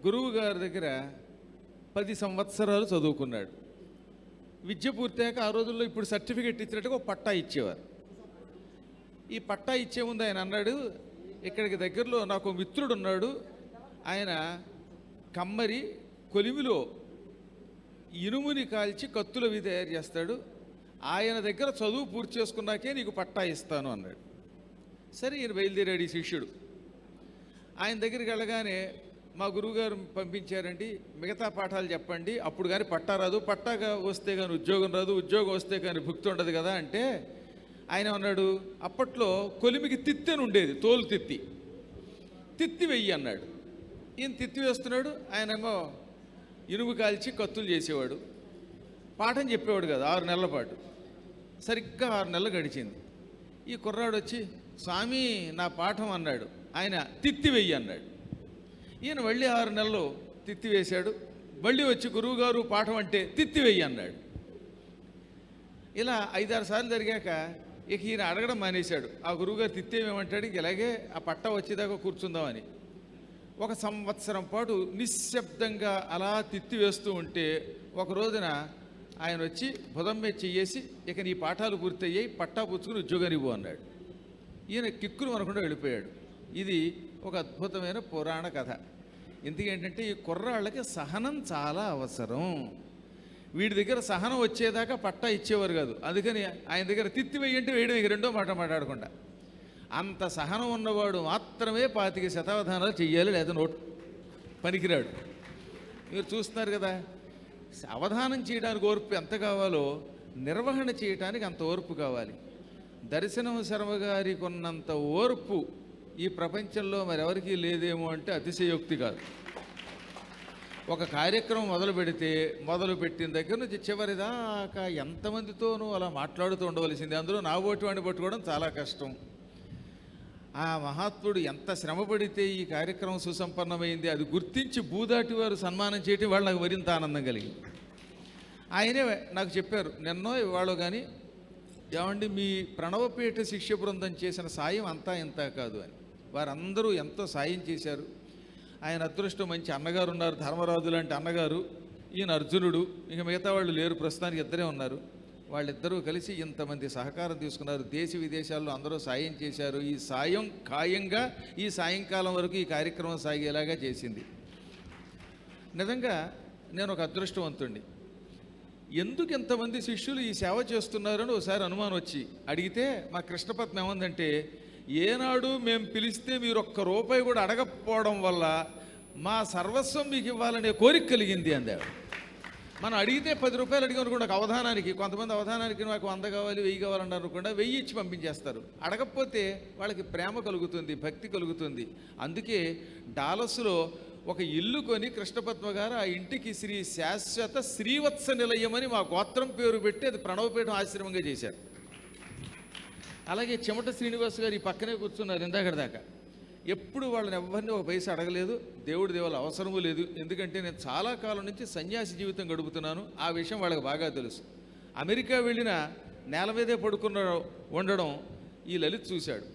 గురువు గారి దగ్గర 10 సంవత్సరాలు చదువుకున్నాడు. విద్య పూర్తయ్యాక ఆ రోజుల్లో ఇప్పుడు సర్టిఫికెట్ ఇచ్చినట్టుగా ఒక పట్టా ఇచ్చేవారు. ఈ పట్టా ఇచ్చే ముందు ఆయన అన్నాడు, ఇక్కడికి దగ్గరలో నాకు మిత్రుడు ఉన్నాడు, ఆయన కమ్మరి కొలిమిలో ఇనుముని కాల్చి కత్తులవి తయారు చేస్తాడు, ఆయన దగ్గర చదువు పూర్తి చేసుకున్నాకే నీకు పట్టా ఇస్తాను అన్నాడు. సరే ఈయన బయలుదేరాడు ఈ శిష్యుడు. ఆయన దగ్గరికి వెళ్ళగానే మా గురువుగారు పంపించారండి, మిగతా పాఠాలు చెప్పండి, అప్పుడు కానీ పట్టా రాదు, పట్టాగా వస్తే కానీ ఉద్యోగం రాదు, ఉద్యోగం వస్తే కానీ భుక్తి ఉండదు కదా అంటే ఆయన అన్నాడు, అప్పట్లో కొలిమికి తిత్తి అని ఉండేది, తోలు తిత్తి, తిత్తి వెయ్యి అన్నాడు. ఈయన తిత్తి వేస్తున్నాడు, ఆయనేమో ఇనుము కాల్చి కత్తులు చేసేవాడు, పాఠం చెప్పేవాడు కదా 6 నెలల పాటు. సరిగ్గా 6 నెలలు గడిచింది. ఈ కుర్రాడు వచ్చి స్వామి నా పాఠం అన్నాడు, ఆయన తిత్తి వెయ్యి అన్నాడు. ఈయన మళ్ళీ 6 నెలలు తిత్తి వేశాడు, మళ్ళీ వచ్చి గురువుగారు పాఠం అంటే తిత్తి వెయ్యి అన్నాడు. ఇలా 5-6 సార్లు జరిగాక ఇక ఈయన అడగడం మానేశాడు. ఆ గురువుగారు తిత్తి ఏమంటాడు, ఇలాగే ఆ పట్టా వచ్చేదాకా కూర్చుందామని. 1 సంవత్సరం పాటు నిశ్శబ్దంగా అలా తిత్తి వేస్తూ ఉంటే ఒక రోజున ఆయన వచ్చి భుజం మీద చెయ్యేసి ఇక నీ పాఠాలు పూర్తయ్యాయి, పట్టా పుచ్చుకుని ఉద్యోగాన్ని ఇవ్వు అన్నాడు. ఈయన కిక్కులు అనకుండా వెళ్ళిపోయాడు. ఇది ఒక అద్భుతమైన పురాణ కథ. ఎందుకేంటంటే ఈ కుర్రాళ్ళకి సహనం చాలా అవసరం. వీడి దగ్గర సహనం వచ్చేదాకా పట్టా ఇచ్చేవారు కాదు. అందుకని ఆయన దగ్గర తిత్తి వేయంటే వేయడం ఇక రెండో మాట మాట్లాడకుండా. అంత సహనం ఉన్నవాడు మాత్రమే 25 శతావధానాలు చెయ్యాలి, లేదా నోటు పనికిరాడు. మీరు చూస్తున్నారు కదా, అవధానం చేయడానికి ఓర్పు ఎంత కావాలో నిర్వహణ చేయడానికి అంత ఓర్పు కావాలి. దర్శనం శర్మ గారికి ఉన్నంత ఓర్పు ఈ ప్రపంచంలో మరెవరికీ లేదేమో అంటే అతిశయోక్తి కాదు. ఒక కార్యక్రమం మొదలుపెట్టిన దగ్గర నుంచి చివరి దాకా ఎంతమందితోనూ అలా మాట్లాడుతూ ఉండవలసింది. అందులో నా ఓటు వాడిని పట్టుకోవడం చాలా కష్టం. ఆ మహాత్ముడు ఎంత శ్రమపడితే ఈ కార్యక్రమం సుసంపన్నమైంది, అది గుర్తించి భూదాటి వారు సన్మానం చేయటం వాళ్ళు నాకు మరింత ఆనందం కలిగింది. ఆయనే నాకు చెప్పారు నిన్నో ఇవాళ కానీ, ఏమండి మీ ప్రణవపేట శిష్య బృందం చేసిన సాయం అంతా ఇంత కాదు అని. వారందరూ ఎంతో సాయం చేశారు. ఆయన అదృష్టం మంచి అన్నగారు ఉన్నారు, ధర్మరాజు లాంటి అన్నగారు, ఈయన అర్జునుడు, ఇక మిగతా వాళ్ళు లేరు, ప్రస్తుతానికి ఇద్దరే ఉన్నారు. వాళ్ళిద్దరూ కలిసి ఇంతమంది సహకారం తీసుకున్నారు. దేశ విదేశాల్లో అందరూ సాయం చేశారు. ఈ సాయం ఖాయంగా ఈ సాయంకాలం వరకు ఈ కార్యక్రమం సాగేలాగా చేసింది. నిజంగా నేను ఒక అదృష్టవంతుణ్ణి. ఎందుకు ఎంతమంది శిష్యులు ఈ సేవ చేస్తున్నారని ఒకసారి అనుమానం వచ్చి అడిగితే మా కృష్ణపద్మ ఏమందంటే, ఏనాడు మేము పిలిస్తే మీరు ₹1 కూడా అడగకపోవడం వల్ల మా సర్వస్వం మీకు ఇవ్వాలనే కోరిక కలిగింది అందాడు. మనం అడిగితే ₹10 అడిగి అనుకోండి, ఒక అవధానానికి. కొంతమంది అవధానానికి నాకు 100 కావాలి 1000 కావాలన్నారు అనుకోండి, 1000 ఇచ్చి పంపించేస్తారు. అడగకపోతే వాళ్ళకి ప్రేమ కలుగుతుంది, భక్తి కలుగుతుంది. అందుకే డాలస్లో ఒక ఇల్లు కొని కృష్ణపద్మ గారు ఆ ఇంటికి శ్రీ శాశ్వత శ్రీవత్స నిలయమని మా గోత్రం పేరు పెట్టి అది ప్రణవపీఠం ఆశ్రమంగా చేశారు. అలాగే చెమట శ్రీనివాస్ గారు ఈ పక్కనే కూర్చున్నారు ఇందాకటి దాకా. ఎప్పుడు వాళ్ళని ఎవరిని ఒక పైసా అడగలేదు, దేవుడి దేవాల అవసరమూ లేదు. ఎందుకంటే నేను చాలా కాలం నుంచి సన్యాసి జీవితం గడుపుతున్నాను. ఆ విషయం వాళ్ళకి బాగా తెలుసు. అమెరికా వెళ్ళిన నేల మీదే ఉండడం ఈ లలిత్ చూశాడు.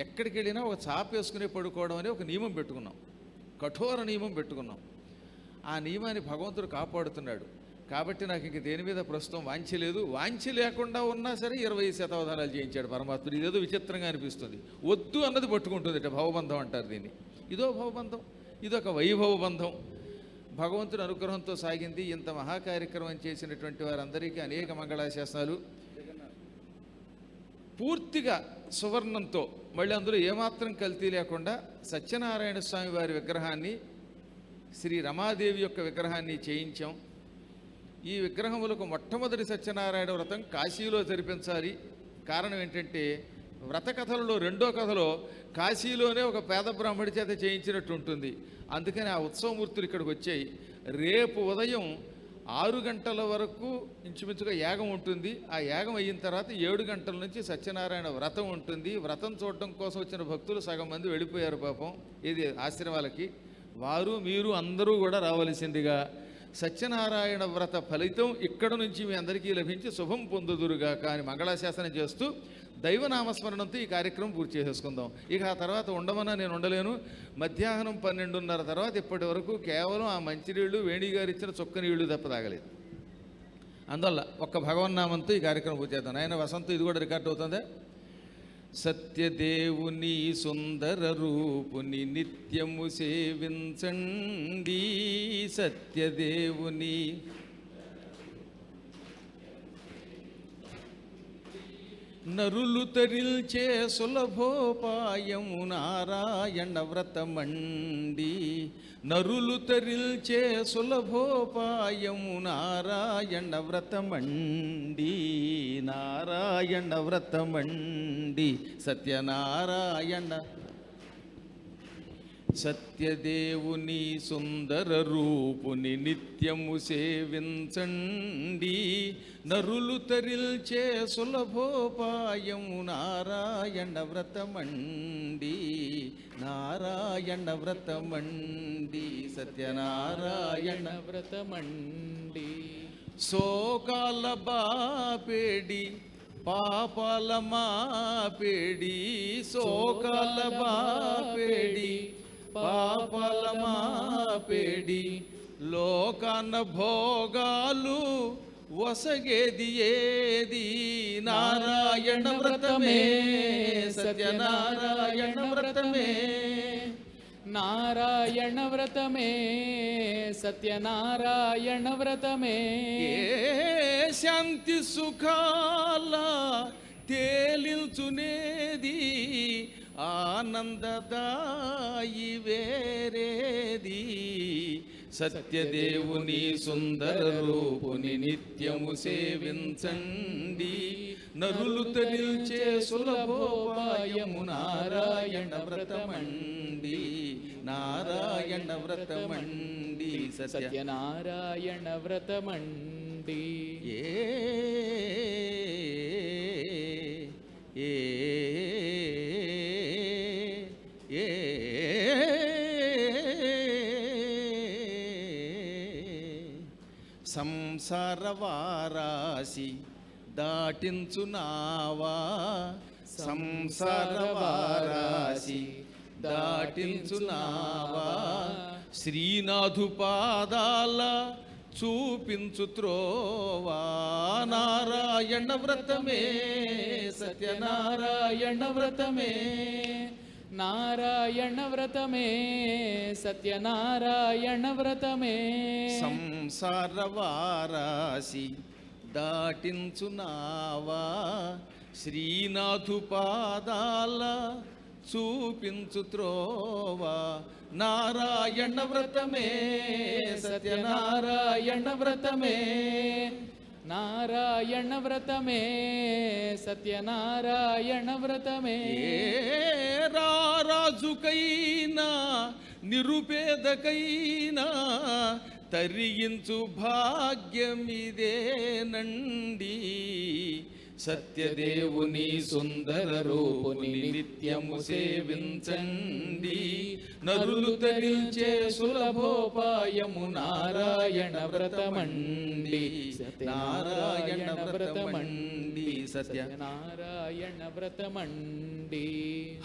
ఎక్కడికి వెళ్ళినా ఒక చాప వేసుకునే పడుకోవడం అని ఒక నియమం పెట్టుకున్నాం, కఠోర నియమం పెట్టుకున్నాం. ఆ నియమాన్ని భగవంతుడు కాపాడుతున్నాడు. కాబట్టి నాకు ఇంక దేని మీద ప్రస్తుతం వాంఛ లేదు. వాంఛ లేకుండా ఉన్నా సరే 20 శతావధానాలు చేయించాడు పరమాత్ముడు. ఇదేదో విచిత్రంగా అనిపిస్తుంది. వద్దు అన్నది పట్టుకుంటుంది. భవబంధం అంటారు దీన్ని. ఇదో భవబంధం, ఇదొక వైభవ బంధం. భగవంతుడి అనుగ్రహంతో సాగింది. ఇంత మహాకార్యక్రమం చేసినటువంటి వారందరికీ అనేక మంగళాశాసనాలు. పూర్తిగా సువర్ణంతో, మళ్ళీ అందులో ఏమాత్రం కల్తీ లేకుండా సత్యనారాయణ స్వామి వారి విగ్రహాన్ని, శ్రీ రమాదేవి యొక్క విగ్రహాన్ని చేయించాం. ఈ విగ్రహములకు మొట్టమొదటి సత్యనారాయణ వ్రతం కాశీలో జరిపించాలి. కారణం ఏంటంటే వ్రత కథలలో రెండో కథలో కాశీలోనే ఒక పేద బ్రాహ్మడి చేత చేయించినట్టు ఉంటుంది. అందుకని ఆ ఉత్సవమూర్తులు ఇక్కడికి వచ్చాయి. రేపు ఉదయం 6 గంటల వరకు ఇంచుమించుగా యాగం ఉంటుంది. ఆ యాగం అయిన తర్వాత 7 గంటల నుంచి సత్యనారాయణ వ్రతం ఉంటుంది. వ్రతం చూడటం కోసం వచ్చిన భక్తులు సగం మంది వెళ్ళిపోయారు పాపం ఇది ఆశ్రమాలకి. వారు మీరు అందరూ కూడా రావలసిందిగా సత్యనారాయణ వ్రత ఫలితం ఇక్కడ నుంచి మీ అందరికీ లభించి శుభం పొందుదురుగా కానీ మంగళాశాసనం చేస్తూ దైవనామస్మరణంతో ఈ కార్యక్రమం పూర్తి చేసేసుకుందాం. ఇక ఆ తర్వాత ఉండమన్నా నేను ఉండలేను. మధ్యాహ్నం 12:30 తర్వాత ఇప్పటి వరకు కేవలం ఆ మంచినీళ్ళు వేణిగారు ఇచ్చిన చొక్క నీళ్లు తప్ప తాగలేదు. అందువల్ల ఒక్క భగవన్నామంతో ఈ కార్యక్రమం పూర్తి చేద్దాం. ఆయన వసంతం ఇది కూడా రికార్డ్ అవుతుందా? సత్యదేవుని సుందర రూపుని నిత్యము సేవించండి. సత్యదేవుని నరులు తరిల్చే సులభోపాయము నారాయణ వ్రతమండి. నరులు తరిల్చే సులభోపాయము నారాయణ వ్రతమండి. నారాయణ వ్రతమండి. సత్యనారాయణ సత్యదేవుని సుందర రూపుని నిత్యము సేవించండి. నరులు తరిల్చే సులభోపాయము నారాయణ వ్రతమండి. నారాయణ వ్రతమండి. సత్యనారాయణ వ్రతమండి. శోకాల బాపేడి పాపాల మాపేడి. శోకాల బాపేడి పాపాల మాపేడి. లోకాన భోగాలు వసగేది ఏది? నారాయణ వ్రతమే. సత్యనారాయణ వ్రతమే. నారాయణ వ్రతమే. సత్యనారాయణ వ్రతమే. ఏ శాంతి సుఖాల తేలిల్చునేది? ఆనందదాయి వేరేది? సత్యదేవుని సుందర రూపుని నిత్యము సేవించండి. నరులు తరిల్చే సులభోపాయము నారాయణ వ్రతమండి. నారాయణ వ్రతమండి. సత్యనారాయణ వ్రతమండి. ఏ సంసార వారాసి దాటించునావా? సంసార వారాసి దాటించునావా? శ్రీనాథు పాదాల చూపించు త్రోవా. నారాయణ వ్రతమే. సత్యనారాయణ వ్రతమే. నారాయణ వ్రతమే. సత్యనారాయణ వ్రతమే. సంసార వారాసి దాటించునావా? శ్రీనాథు పాదాల చూపించు త్రోవా. నారాయణ వ్రతమే. సత్యనారాయణ వ్రతమే. నారాయణ వ్రతమే. సత్యనారాయణ వ్రతమే. రాజుకైనా నిరుపేదకైనా తరించు భాగ్యమిదేనండి. సత్యదేవుని సుందర రూపుని నిత్యము సేవించండి. నరులు తరిల్చే సులభోపాయము నారాయణ వ్రతమండి. నారాయణ వ్రతమండి. సత్యనారాయణ వ్రతమండి.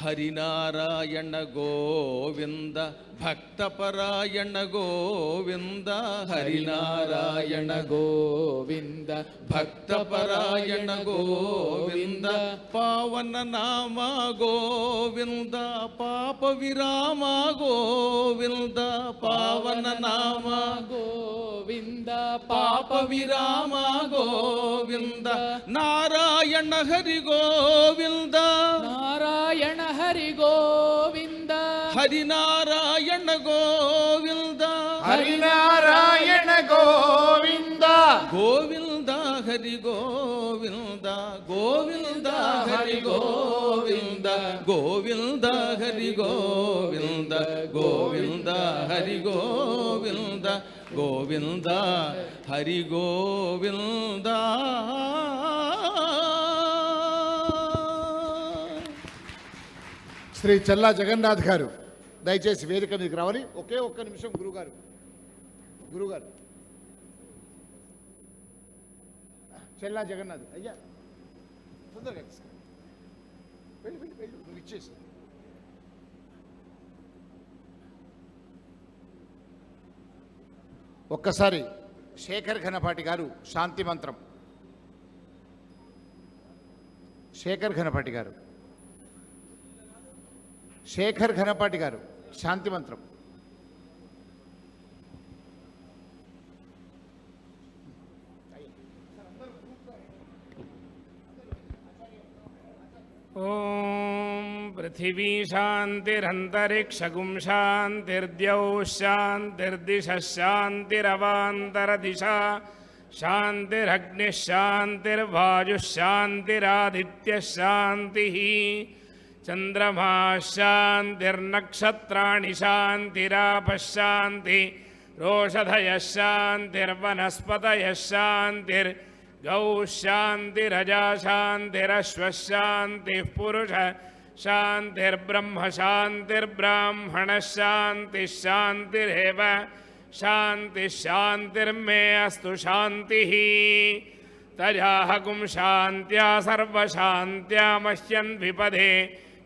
హరినారాయణ గోవింద భక్తపరాయణ గోవింద. హరినారాయణ గోవింద భక్తపరాయణ గోవింద. పావన నామ గోవింద పాప విరామ గోవింద. పావన నామ గోవింద పాప విరామ గోవింద. నారాయణ హరి గోవింద. నారాయణ హరి గోవింద. హరినారాయణ గోవింద. హరినారాయణ గోవింద. గోవింద హరి గోవింద. గోవింద హరి గోవింద. గోవింద హరి గోవింద. గోవింద హరి గోవింద. గోవింద హరి గోవింద. శ్రీ చల్లా జగన్నాథ్ గారు దయచేసి వేదిక మీదకి రావాలి. ఒకే ఒక్క నిమిషం గురుగారు. చల్లా జగన్నాథ్ అయ్యా తొందరగా తీసుకురా. నువ్వు ఇచ్చేసి. ఒక్కసారి శేఖర్ ఘనపాటి గారు శాంతి మంత్రం. శేఖర్ ఘనపాటి గారు, శేఖర్ ఘనపాటి గారు శాంతి మంత్రం. ఓం పృథివీ శాంతిరంతరిక్షగుం శాంతిర్ద్యౌ శాంతిర్దిశ శాంతిరవాంతరదిశ శాంతిరగ్నిః శాంతిర్వాయుః శాంతిరాదిత్యః శాంతిః చంద్రమా శాంతిర్నక్షత్రాణి శాంతిరాపః శాంతిః రోషధయః శాంతిర్వనస్పతయః శాంతిర్ गौ शांतिरजा शांतिरश्व शांति पुरुष शांतिर्ब्रह्म शांतिर्ब्राह्मण शांति शांतिरेव शांति शांतिर्मे अस्तु शांतिः तजाहकुं शांत्या सर्वशांत्या मह्यं द्विपदे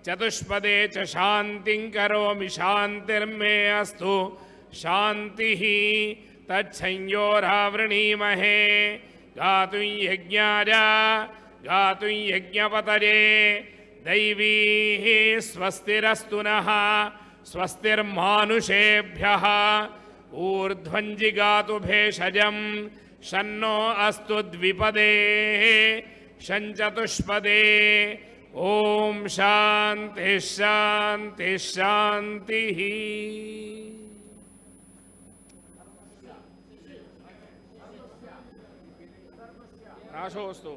चतुष्पदे च शांतिं करोमि शांतिर्मे अस्तु शांतिः तच्छंयोरावृणीमहे गातुं यज्ञाय गातुं यज्ञपतये दैवीः स्वस्तिरस्तु नः स्वस्तिर्मानुषेभ्यः ऊर्ध्वं जिगातु भेषजं शन्नो अस्तु द्विपदे शञ्चतुष्पदे ॐ शान्तिः शान्तिः शान्तिः राशोऽस्तु।